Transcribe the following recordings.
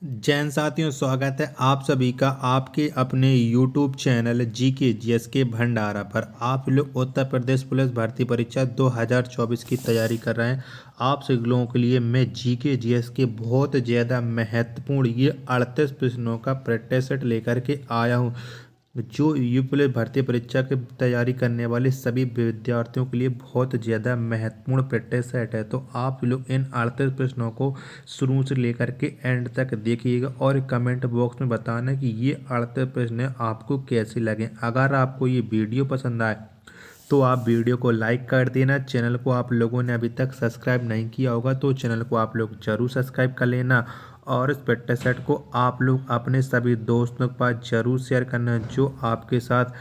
जैन साथियों, स्वागत है आप सभी का आपके अपने YouTube चैनल जीके जीएस के भंडारा पर। आप लोग उत्तर प्रदेश पुलिस भर्ती परीक्षा 2024 की तैयारी कर रहे हैं। आप सभी लोगों के लिए मैं जीके जीएस के बहुत ज़्यादा महत्वपूर्ण ये 38 प्रश्नों का प्रैक्टिस सेट लेकर के आया हूँ, जो यूपी पुलिस भर्ती परीक्षा की तैयारी करने वाले सभी विद्यार्थियों के लिए बहुत ज़्यादा महत्वपूर्ण प्रैक्टिस सेट है। तो आप लोग इन 38 प्रश्नों को शुरू से लेकर के एंड तक देखिएगा और कमेंट बॉक्स में बताना कि ये 38 प्रश्न आपको कैसे लगे। अगर आपको ये वीडियो पसंद आए तो आप वीडियो को लाइक कर देना। चैनल को आप लोगों ने अभी तक सब्सक्राइब नहीं किया होगा तो चैनल को आप लोग जरूर सब्सक्राइब कर लेना और इस प्रैक्टिस सेट को आप लोग अपने सभी दोस्तों के पास जरूर शेयर करना जो आपके साथ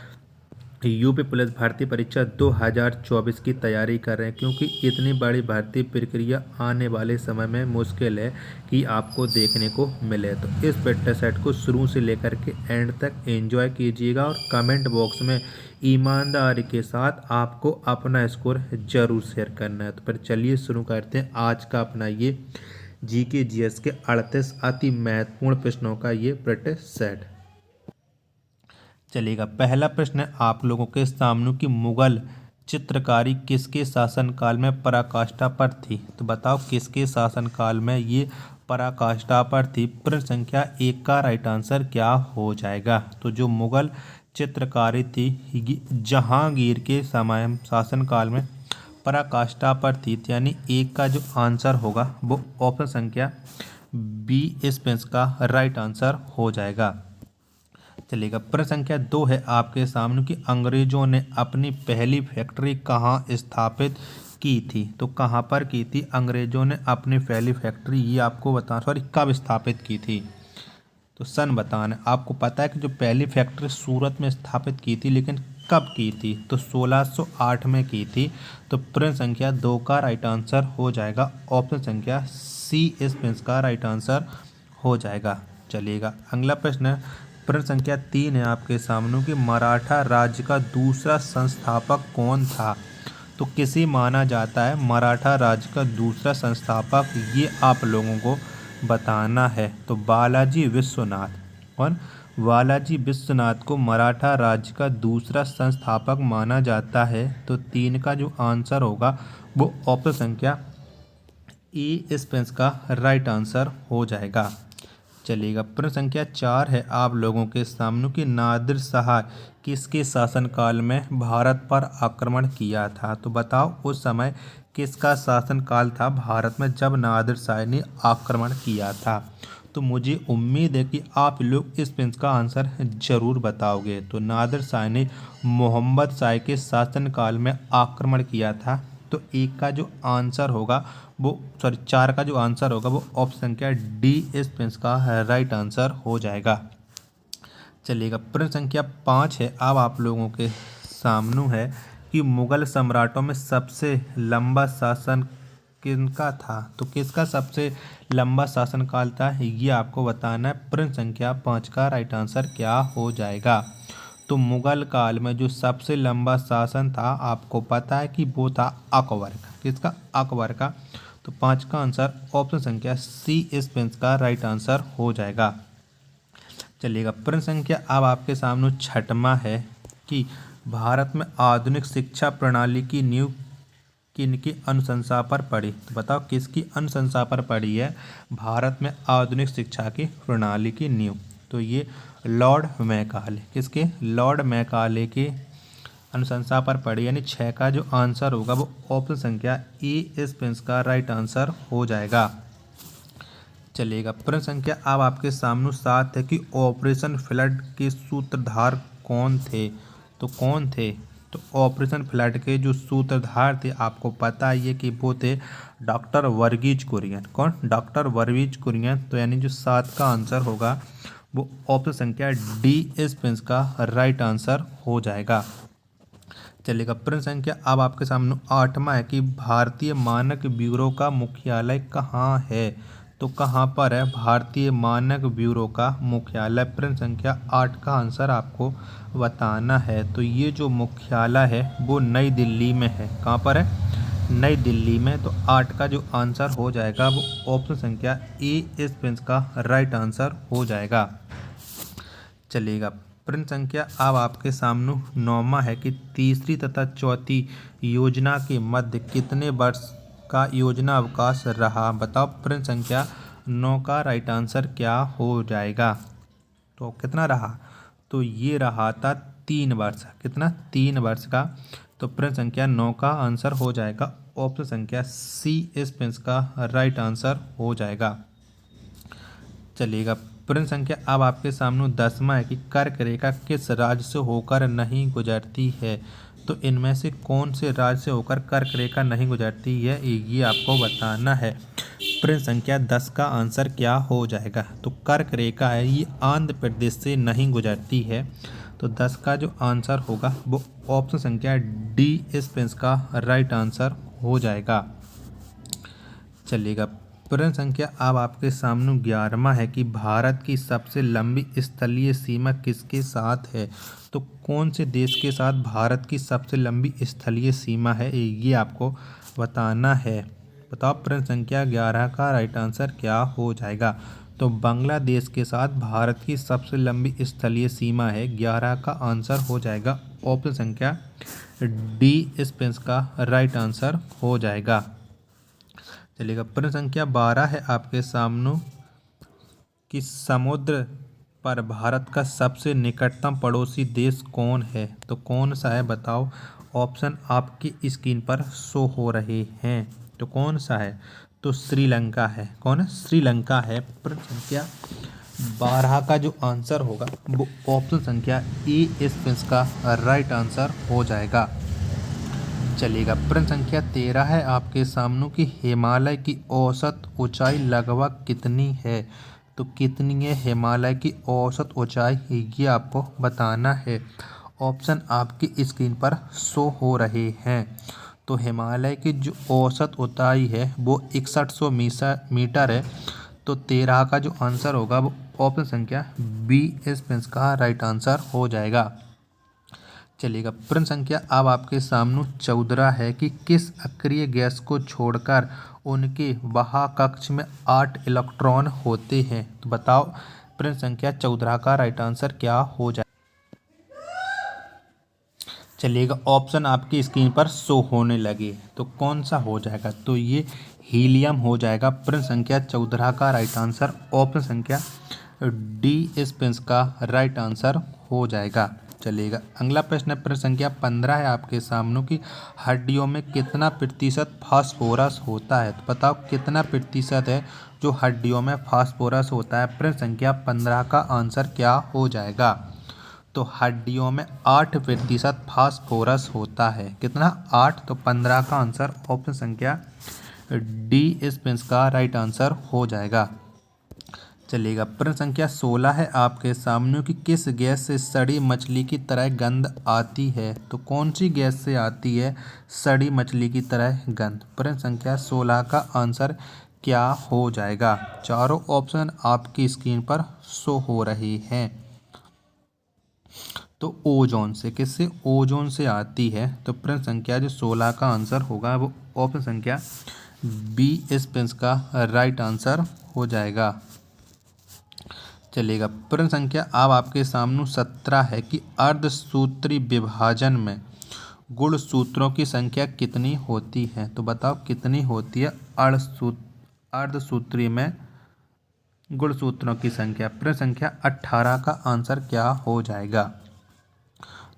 यूपी पुलिस भर्ती परीक्षा 2024 की तैयारी कर रहे हैं, क्योंकि इतनी बड़ी भर्ती प्रक्रिया आने वाले समय में मुश्किल है कि आपको देखने को मिले। तो इस प्रैक्टिस सेट को शुरू से लेकर के एंड तक एंजॉय कीजिएगा और कमेंट बॉक्स में ईमानदारी के साथ आपको अपना स्कोर जरूर शेयर करना है। तो फिर चलिए शुरू करते हैं आज का अपना ये जीके जीएस के 38 अति महत्वपूर्ण प्रश्नों का ये प्रैक्टिस सेट। चलेगा। पहला प्रश्न है आप लोगों के सामने कि मुगल चित्रकारी किसके शासनकाल में पराकाष्ठा पर थी। तो बताओ किसके शासनकाल में ये पराकाष्ठा पर थी। प्रश्न संख्या 1 का राइट आंसर क्या हो जाएगा। तो जो मुगल चित्रकारी थी जहांगीर के समय शासनकाल में पराकाष्ठा पर थी, यानी 1 का जो आंसर होगा वो ऑप्शन संख्या बी इस प्रश्न का राइट आंसर हो जाएगा। चलेगा। प्रश्न संख्या 2 है आपके सामने कि अंग्रेजों ने अपनी पहली फैक्ट्री कहाँ स्थापित की थी। तो कहाँ पर की थी अंग्रेजों ने अपनी पहली फैक्ट्री, ये आपको बताना, सॉरी कब स्थापित की थी। तो सन बताना। आपको पता है कि जो पहली फैक्ट्री सूरत में स्थापित की थी, लेकिन कब की थी। तो 1608 में की थी। तो प्रश्न संख्या 2 का राइट आंसर हो जाएगा ऑप्शन संख्या सी इस प्रश्न का राइट आंसर हो जाएगा। चलिएगा। अगला प्रश्न है प्रश्न संख्या 3 है आपके सामने कि मराठा राज्य का दूसरा संस्थापक कौन था। तो किसे माना जाता है मराठा राज्य का दूसरा संस्थापक, ये आप लोगों को बताना है। तो बालाजी विश्वनाथ। कौन? बालाजी विश्वनाथ को मराठा राज्य का दूसरा संस्थापक माना जाता है। तो 3 का जो आंसर होगा वो ऑप्शन संख्या ए इस प्रश्न का राइट आंसर हो जाएगा। चलिएगा। प्रश्न संख्या 4 है आप लोगों के सामने कि नादिर शाह किसके शासनकाल में भारत पर आक्रमण किया था। तो बताओ उस समय किसका शासनकाल था भारत में जब नादिर शाह ने आक्रमण किया था। तो मुझे उम्मीद है कि आप लोग इस प्रश्न का आंसर जरूर बताओगे। तो नादिर शाह ने मोहम्मद शाह के शासनकाल में आक्रमण किया था। तो 1 का जो आंसर होगा वो, सॉरी 4 का जो आंसर होगा वो ऑप्शन संख्या डी इस प्रश्न का राइट आंसर हो जाएगा। चलिएगा। प्रश्न संख्या 5 है अब आप लोगों के सामने है कि मुगल सम्राटों में सबसे लंबा शासन किनका था। तो किसका सबसे लंबा शासनकाल था ये आपको बताना है। प्रश्न संख्या 5 का राइट आंसर क्या हो जाएगा। तो मुगल काल में जो सबसे लंबा शासन था आपको पता है कि वो था अकबर का। किसका? अकबर का। तो 5 का आंसर ऑप्शन संख्या सी इस प्रश्न का राइट आंसर हो जाएगा। चलिएगा। प्रश्न संख्या अब आपके सामने 6वां है कि भारत में आधुनिक शिक्षा प्रणाली की नींव किनकी अनुशंसा पर पड़ी। तो बताओ किसकी अनुशंसा पर पड़ी है भारत में आधुनिक शिक्षा की प्रणाली की नींव। तो ये लॉर्ड मैकाले। किसके? लॉर्ड मैकाले के अनुशंसा पर पड़ी, यानी 6 का जो आंसर होगा वो ऑप्शन संख्या ए इस प्रश्न का राइट आंसर हो जाएगा। चलिएगा। प्रश्न संख्या अब आपके सामने 7 है कि ऑपरेशन फ्लड के सूत्रधार कौन थे। तो कौन थे? तो ऑपरेशन फ्लड के जो सूत्रधार थे आपको पता है कि वो थे डॉक्टर वर्गीज कुरियन। कौन? डॉक्टर वर्गीज कुरियन। तो यानी जो 7 का आंसर होगा वो ऑप्शन संख्या डी इस प्रश्न का राइट आंसर हो जाएगा। चलिएगा। प्रश्न संख्या अब आपके सामने 8वां है कि भारतीय मानक ब्यूरो का मुख्यालय कहाँ है। तो कहाँ पर है भारतीय मानक ब्यूरो का मुख्यालय। प्रश्न संख्या 8 का आंसर आपको बताना है। तो ये जो मुख्यालय है वो नई दिल्ली में है। कहाँ पर है? नई दिल्ली में। तो 8 का जो आंसर हो जाएगा वो ऑप्शन संख्या ए इस प्रश्न का राइट आंसर हो जाएगा। चलिएगा प्रश्न संख्या अब आपके सामने 9वां है कि तीसरी तथा चौथी योजना के मध्य कितने वर्ष का योजना अवकाश रहा। बताओ प्रश्न संख्या 9 का राइट आंसर क्या हो जाएगा। तो कितना रहा, तो ये रहा था 3 वर्ष। कितना, 3 वर्ष का। तो प्रश्न संख्या 9 का आंसर हो जाएगा ऑप्शन संख्या सी इस प्रश्न का राइट आंसर हो जाएगा। चलिएगा प्रश्न संख्या अब आपके सामने 10वां है कि कर्क रेखा किस राज्य से होकर नहीं गुजरती है। तो इनमें से कौन से राज्य से होकर कर्क रेखा नहीं गुजरती है, ये आपको बताना है। प्रश्न संख्या 10 का आंसर क्या हो जाएगा। तो कर्क रेखा है ये आंध्र प्रदेश से नहीं गुजरती है। तो 10 का जो आंसर होगा वो ऑप्शन संख्या डी इस प्रश्न का राइट आंसर हो जाएगा। चलिएगा प्रश्न संख्या अब आपके सामने 11वां है कि भारत की सबसे लंबी स्थलीय सीमा किसके साथ है। तो कौन से देश के साथ भारत की सबसे लंबी स्थलीय सीमा है, ये आपको बताना है। बताओ प्रश्न संख्या 11 का राइट आंसर क्या हो जाएगा। तो बांग्लादेश के साथ भारत की सबसे लंबी स्थलीय सीमा है। 11 का आंसर हो जाएगा ऑप्शन संख्या डी इस प्रश्न का राइट आंसर हो जाएगा। चलिएगा प्रश्न संख्या 12 है आपके सामने कि समुद्र पर भारत का सबसे निकटतम पड़ोसी देश कौन है। तो कौन सा है बताओ। ऑप्शन आपकी स्क्रीन पर शो हो रहे हैं। तो कौन सा है, तो श्रीलंका है। कौन है, श्रीलंका है। प्रश्न संख्या 12 का जो आंसर होगा वो ऑप्शन संख्या ए इस प्रश्न का राइट आंसर हो जाएगा। चलिएगा प्रश्न संख्या 13 है आपके सामने कि हिमालय की औसत ऊंचाई लगभग कितनी है। तो कितनी है हिमालय की औसत ऊंचाई, ये आपको बताना है। ऑप्शन आपकी स्क्रीन पर शो हो रहे हैं। तो हिमालय की जो औसत ऊंचाई है वो 6100 मीटर है। तो 13 का जो आंसर होगा वो ऑप्शन संख्या बी इस प्रश्न का राइट आंसर हो जाएगा। चलिएगा प्रश्न संख्या अब आपके सामने 14 है कि किस अक्रिय गैस को छोड़कर उनके वहाकक्ष में 8 इलेक्ट्रॉन होते हैं। तो बताओ प्रश्न संख्या 14 का राइट आंसर क्या हो जाए। चलिएगा ऑप्शन आपकी स्क्रीन पर शो होने लगे, तो कौन सा हो जाएगा। तो ये हीलियम हो जाएगा। प्रश्न संख्या 14 का राइट आंसर ऑप्शन संख्या डी इस प्रश्न का राइट आंसर हो जाएगा। चलिएगा अगला प्रश्न है प्रश्न संख्या 15 है आपके सामने कि हड्डियों में कितना प्रतिशत फास्फोरस होता है। तो बताओ कितना प्रतिशत है जो हड्डियों में फास्फोरस होता है। प्रश्न संख्या 15 का आंसर क्या हो जाएगा। तो हड्डियों में 8% फास्फोरस होता है। कितना, 8। तो 15 का आंसर ऑप्शन संख्या डी इस प्रश्न का राइट आंसर हो जाएगा। चलिएगा प्रश्न संख्या 16 है आपके सामने कि किस गैस से सड़ी मछली की तरह गंध आती है। तो कौन सी गैस से आती है सड़ी मछली की तरह गंध। प्रश्न संख्या 16 का आंसर क्या हो जाएगा। चारों ऑप्शन आपकी स्क्रीन पर शो हो रहे हैं। तो ओजोन से, किससे, ओजोन से आती है। तो प्रश्न संख्या जो 16 का आंसर होगा वो ऑप्शन संख्या बी इस प्रश्न का राइट आंसर हो जाएगा। चलिएगा प्रश्न संख्या अब आपके सामने 17 है कि अर्धसूत्री विभाजन में गुणसूत्रों की संख्या कितनी होती है। तो बताओ कितनी होती है अर्धसूत्री में गुणसूत्रों की संख्या। प्रश्न संख्या 18 का आंसर क्या हो जाएगा।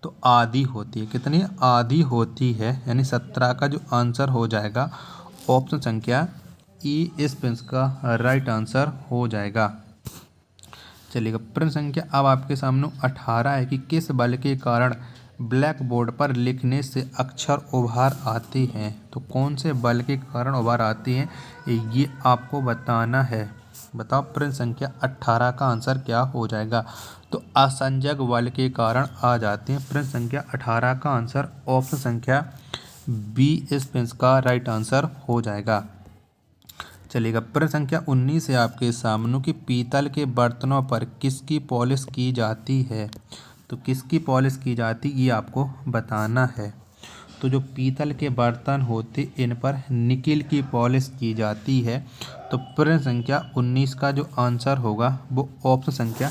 तो आधी होती है। कितनी, आधी होती है। यानी 17 का जो आंसर हो जाएगा ऑप्शन संख्या ई इस प्रश्न का राइट आंसर हो जाएगा। चलिएगा प्रश्न संख्या अब आपके सामने 18 है कि किस बल के कारण ब्लैक बोर्ड पर लिखने से अक्षर उभार आते हैं। तो कौन से बल के कारण उभार आती हैं, ये आपको बताना है। बताओ प्रश्न संख्या 18 का आंसर क्या हो जाएगा। तो असंजक बल के कारण आ जाते हैं। प्रश्न संख्या 18 का आंसर ऑप्शन संख्या बी इस प्रश्न का राइट आंसर हो जाएगा। चलिएगा प्रश्न संख्या 19 है आपके सामने कि पीतल के बर्तनों पर किसकी पॉलिश की जाती है। तो किसकी पॉलिश की जाती, ये आपको बताना है। तो जो पीतल के बर्तन होते इन पर निकिल की पॉलिश की जाती है। तो प्रश्न संख्या 19 का जो आंसर होगा वो ऑप्शन संख्या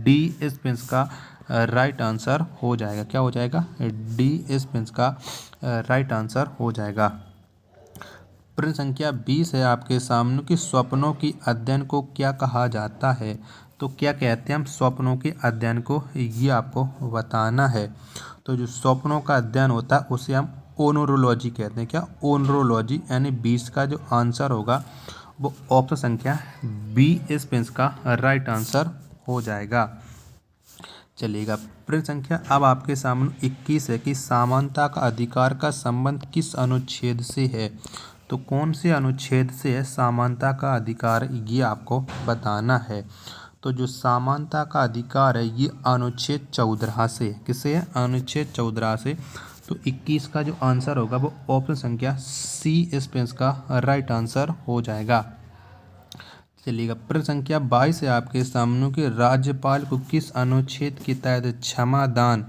डी इसका राइट आंसर हो जाएगा। क्या हो जाएगा? डी इसका राइट आंसर हो जाएगा। प्रश्न संख्या 20 है आपके सामने कि स्वप्नों की अध्ययन को क्या कहा जाता है। तो क्या कहते हैं हम स्वप्नों के अध्ययन को, ये आपको बताना है। तो जो स्वप्नों का अध्ययन होता है उसे हम ओनोरोलॉजी कहते हैं। क्या? ओनोरोलॉजी। यानी 20 का जो आंसर होगा वो ऑप्शन संख्या बी इसका राइट आंसर हो जाएगा। चलिएगा, प्रश्न संख्या अब आपके सामने 21 है कि समानता का अधिकार का संबंध किस अनुच्छेद से है। तो कौन से अनुच्छेद से है समानता का अधिकार, ये आपको बताना है। तो जो समानता का अधिकार है ये अनुच्छेद 14 से है। किससे है? अनुच्छेद 14 से। तो 21 का जो आंसर होगा वो ऑप्शन संख्या सी इसका राइट आंसर हो जाएगा। चलिएगा, प्रश्न संख्या 22 है आपके सामने कि राज्यपाल को किस अनुच्छेद के तहत क्षमादान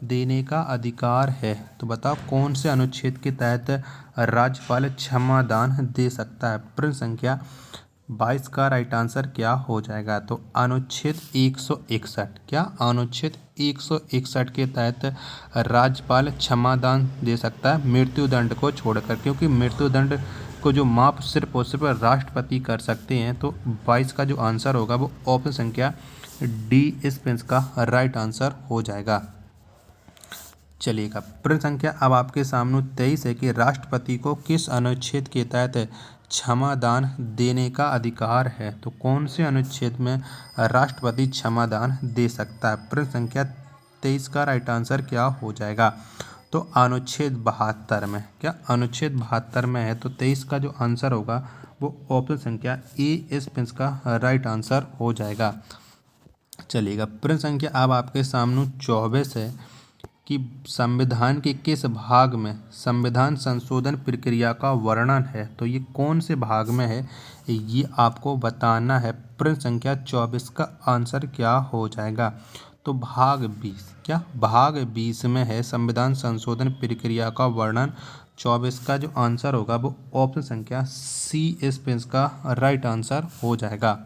देने का अधिकार है। तो बताओ कौन से अनुच्छेद के तहत राज्यपाल क्षमादान दे सकता है। प्रश्न संख्या 22 का राइट आंसर क्या हो जाएगा? तो अनुच्छेद 161। क्या? अनुच्छेद 161 के तहत राज्यपाल क्षमादान दे सकता है मृत्युदंड को छोड़कर, क्योंकि मृत्युदंड को जो माप सिर्फ और सिर्फ राष्ट्रपति कर सकते हैं। तो 22 का जो आंसर होगा वो ऑप्शन संख्या डी इसका राइट आंसर हो जाएगा। चलिएगा, प्रश्न संख्या अब आपके सामने 23 है कि राष्ट्रपति को किस अनुच्छेद के तहत क्षमादान देने का अधिकार है। तो कौन से अनुच्छेद में राष्ट्रपति क्षमादान दे सकता है। प्रश्न संख्या 23 का राइट आंसर क्या हो जाएगा? तो अनुच्छेद 72 में। क्या? अनुच्छेद 72 में है। तो 23 का जो आंसर होगा वो ऑप्शन संख्या ए इसका राइट आंसर हो जाएगा। चलिएगा, प्रश्न संख्या अब आपके सामने 24 है कि संविधान के किस भाग में संविधान संशोधन प्रक्रिया का वर्णन है। तो ये कौन से भाग में है ये आपको बताना है। प्रश्न संख्या 24 का आंसर क्या हो जाएगा? तो भाग 20। क्या? भाग 20 में है संविधान संशोधन प्रक्रिया का वर्णन। 24 का जो आंसर होगा वो ऑप्शन संख्या सी इसका राइट आंसर हो जाएगा।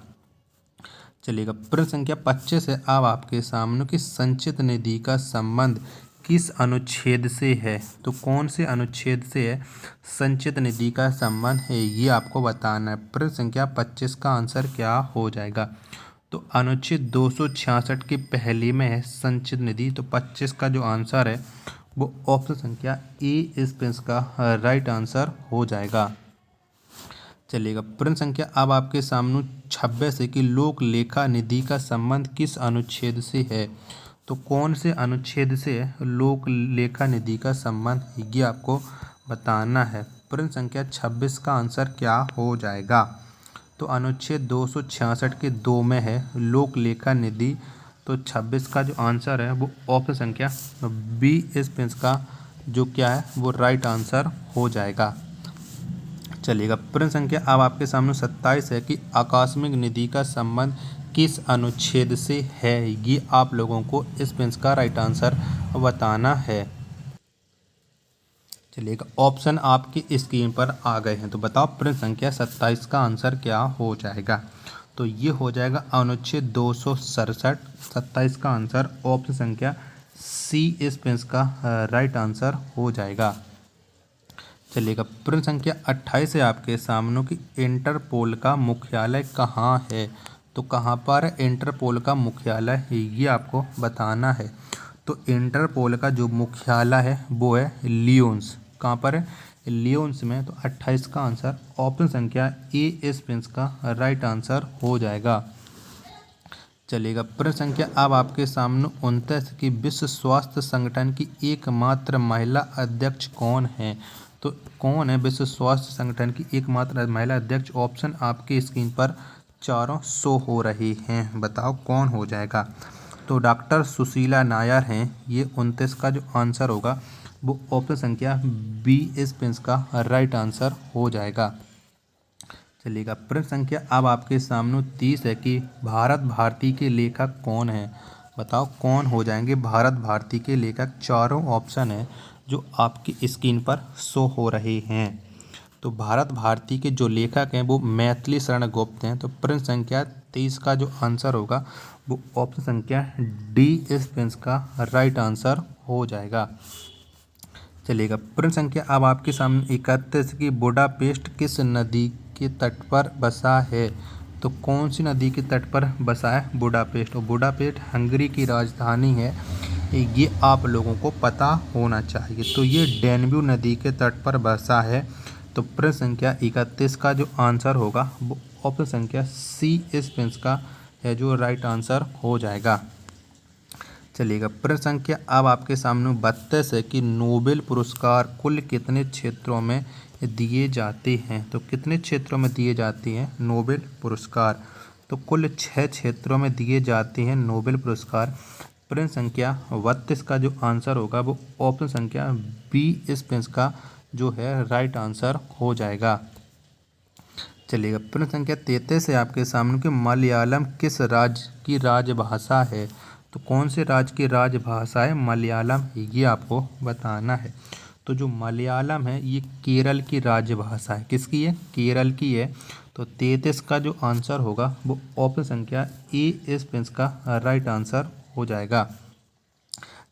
चलिएगा, प्रश्न संख्या 25 है अब आपके सामने कि संचित निधि का संबंध किस अनुच्छेद से है। तो कौन से अनुच्छेद से है संचित निधि का संबंध है, ये आपको बताना है। प्रश्न संख्या 25 का आंसर क्या हो जाएगा? तो अनुच्छेद 266 के पहले में है संचित निधि। तो 25 का जो आंसर है वो ऑप्शन संख्या ए इसका राइट आंसर हो जाएगा। चलिएगा, प्रश्न संख्या अब आपके सामने 26 है कि लोक लेखा निधि का संबंध किस अनुच्छेद से है। तो कौन से अनुच्छेद से लोक लेखा निधि का संबंध, ये आपको बताना है। प्रश्न संख्या 26 का आंसर क्या हो जाएगा? तो अनुच्छेद 266 के 2 में है लोक लेखा निधि। तो 26 का जो आंसर है वो ऑप्शन संख्या बी इसका जो क्या है वो राइट आंसर हो जाएगा। चलिएगा, प्रश्न संख्या अब आपके सामने 27 है कि आकस्मिक निधि का संबंध किस अनुच्छेद से है। ये आप लोगों को इस प्रश्न का राइट आंसर बताना है। चलिएगा, ऑप्शन आपकी स्क्रीन पर आ गए हैं। तो बताओ प्रश्न संख्या 27 का आंसर क्या हो जाएगा? तो ये हो जाएगा अनुच्छेद 267। 27 का आंसर ऑप्शन संख्या सी इस प्रश्न का राइट आंसर हो जाएगा। चलिएगा, प्रश्न संख्या 28 है आपके सामने कि इंटरपोल का मुख्यालय कहाँ है। तो कहाँ पर इंटरपोल का मुख्यालय है ये आपको बताना है। तो इंटरपोल का जो मुख्यालय है वो है लियोन्स। कहाँ पर है? लियोन्स में। तो 28 का आंसर ऑप्शन संख्या ए इस का राइट आंसर हो जाएगा। चलिएगा, प्रश्न संख्या अब आपके सामने 29 की विश्व स्वास्थ्य संगठन की एकमात्र महिला अध्यक्ष कौन है। तो कौन है विश्व स्वास्थ्य संगठन की एकमात्र महिला अध्यक्ष? ऑप्शन आपके स्क्रीन पर चारों शो हो रही हैं। बताओ कौन हो जाएगा? तो डॉक्टर सुशीला नायर हैं। ये 29 का जो आंसर होगा वो ऑप्शन संख्या बी इस का राइट आंसर हो जाएगा। चलिएगा, प्रश्न संख्या अब आपके सामने 30 है कि भारत भारती के लेखक कौन है। बताओ कौन हो जाएंगे भारत भारती के लेखक? चारों ऑप्शन है जो आपकी स्क्रीन पर शो हो रहे हैं। तो भारत भारती के जो लेखक हैं वो मैथिली शरण गुप्त हैं। तो प्रश्न संख्या 23 का जो आंसर होगा वो ऑप्शन संख्या डी इस प्रश्न का राइट आंसर हो जाएगा। चलिएगा, प्रश्न संख्या अब आपके सामने 31 की बुडापेस्ट किस नदी के तट पर बसा है। तो कौन सी नदी के तट पर बसा है बुडापेस्ट। और बुडापेस्ट हंगरी की राजधानी है, ये आप लोगों को पता होना चाहिए। तो ये डैन्यूब नदी के तट पर बसा है। तो प्रश्न संख्या 31 का जो आंसर होगा वो ऑप्शन संख्या सी इस प्रश्न का है जो राइट आंसर हो जाएगा। चलिएगा, प्रश्न संख्या अब आपके सामने 32 है कि नोबेल पुरस्कार कुल कितने क्षेत्रों में दिए जाते हैं। तो कितने क्षेत्रों में दिए जाते हैं नोबेल पुरस्कार। तो कुल 6 क्षेत्रों में दिए जाते हैं नोबेल पुरस्कार। प्रश्न संख्या 32 का जो आंसर होगा वो ऑप्शन संख्या बी इस प्रश्न का जो है राइट आंसर हो जाएगा। चलिएगा, प्रश्न संख्या 33 है आपके सामने कि मलयालम किस राज्य की राजभाषा है। तो कौन से राज्य की राजभाषा है मलयालम, ये आपको बताना है। तो जो मलयालम है ये केरल की राजभाषा है। किसकी है, केरल की है। तो 33 का जो आंसर होगा वो ऑप्शन संख्या ए इस प्रश्न का राइट आंसर हो जाएगा।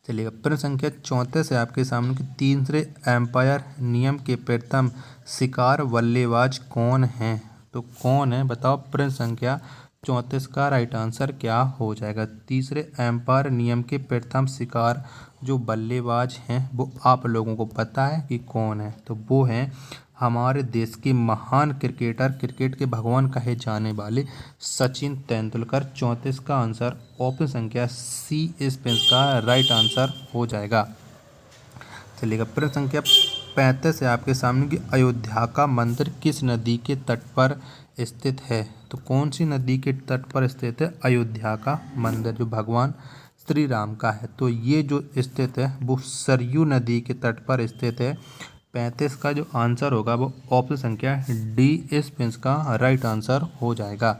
चलिएगा, प्रश्न संख्या 34 है आपके सामने कि तीसरे एम्पायर नियम के प्रथम शिकार बल्लेबाज कौन हैं। तो कौन है बताओ। प्रश्न संख्या 34 का राइट आंसर क्या हो जाएगा। तीसरे एम्पायर नियम के प्रथम शिकार जो बल्लेबाज हैं वो आप लोगों को पता है कि कौन है। तो वो हैं हमारे देश के महान क्रिकेटर, क्रिकेट के भगवान कहे जाने वाले सचिन तेंदुलकर। 34 का आंसर ऑप्शन संख्या सी इस प्रश्न का राइट आंसर हो जाएगा। चलिएगा, प्रश्न संख्या 35 है आपके सामने कि अयोध्या का मंदिर किस नदी के तट पर स्थित है। तो कौन सी नदी के तट पर स्थित है अयोध्या का मंदिर जो भगवान श्री राम का है। तो ये जो स्थित है वो सरयू नदी के तट पर स्थित है। 35 का जो आंसर होगा वो ऑप्शन संख्या डी इस प्रश्न का राइट आंसर हो जाएगा।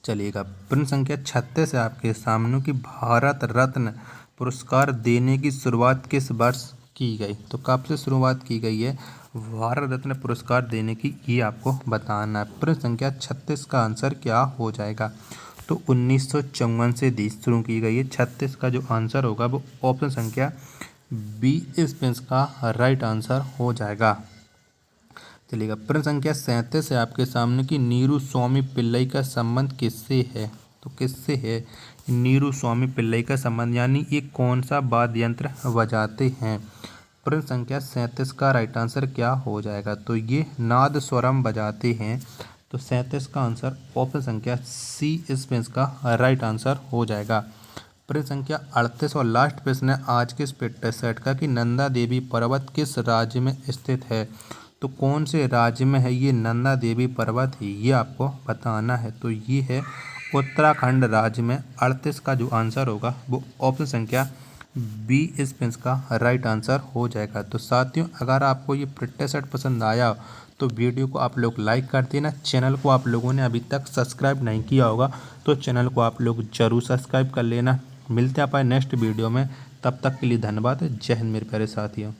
चलिएगा, प्रश्न संख्या 36 है आपके सामने कि भारत रत्न पुरस्कार देने की शुरुआत किस वर्ष की गई। तो कब से शुरुआत की गई है भारत रत्न पुरस्कार देने की, ये आपको बताना है। प्रश्न संख्या 36 का आंसर क्या हो जाएगा। तो 1954 से दी शुरू की गई है। 36 का जो आंसर होगा वो ऑप्शन संख्या बी इस प्रश्न का राइट आंसर हो जाएगा। चलिएगा, प्रश्न संख्या 37 है आपके सामने कि नीरू स्वामी पिल्लई का संबंध किससे है। तो किससे है नीरू स्वामी पिल्लई का संबंध, यानी ये कौन सा वाद्य यंत्र बजाते हैं। प्रश्न संख्या 37 का राइट आंसर क्या हो जाएगा। तो ये नाद स्वरम बजाते हैं। तो 37 का आंसर ऑप्शन संख्या सी इस प्रश्न का राइट आंसर हो जाएगा। प्रश्न संख्या 38 और लास्ट प्रश्न है आज के इस सेट का कि नंदा देवी पर्वत किस राज्य में स्थित है। तो कौन से राज्य में है ये नंदा देवी पर्वत, ये आपको बताना है। तो ये है उत्तराखंड राज्य में। 38 का जो आंसर होगा वो ऑप्शन संख्या बी इस प्रश्न का राइट आंसर हो जाएगा। तो साथियों, अगर आपको ये प्रैक्टिस सेट पसंद आया तो वीडियो को आप लोग लाइक कर देना। चैनल को आप लोगों ने अभी तक सब्सक्राइब नहीं किया होगा तो चैनल को आप लोग जरूर सब्सक्राइब कर लेना। मिलते हैं अपन नेक्स्ट वीडियो में, तब तक के लिए धन्यवाद। जय हिंद मेरे प्यारे साथियों।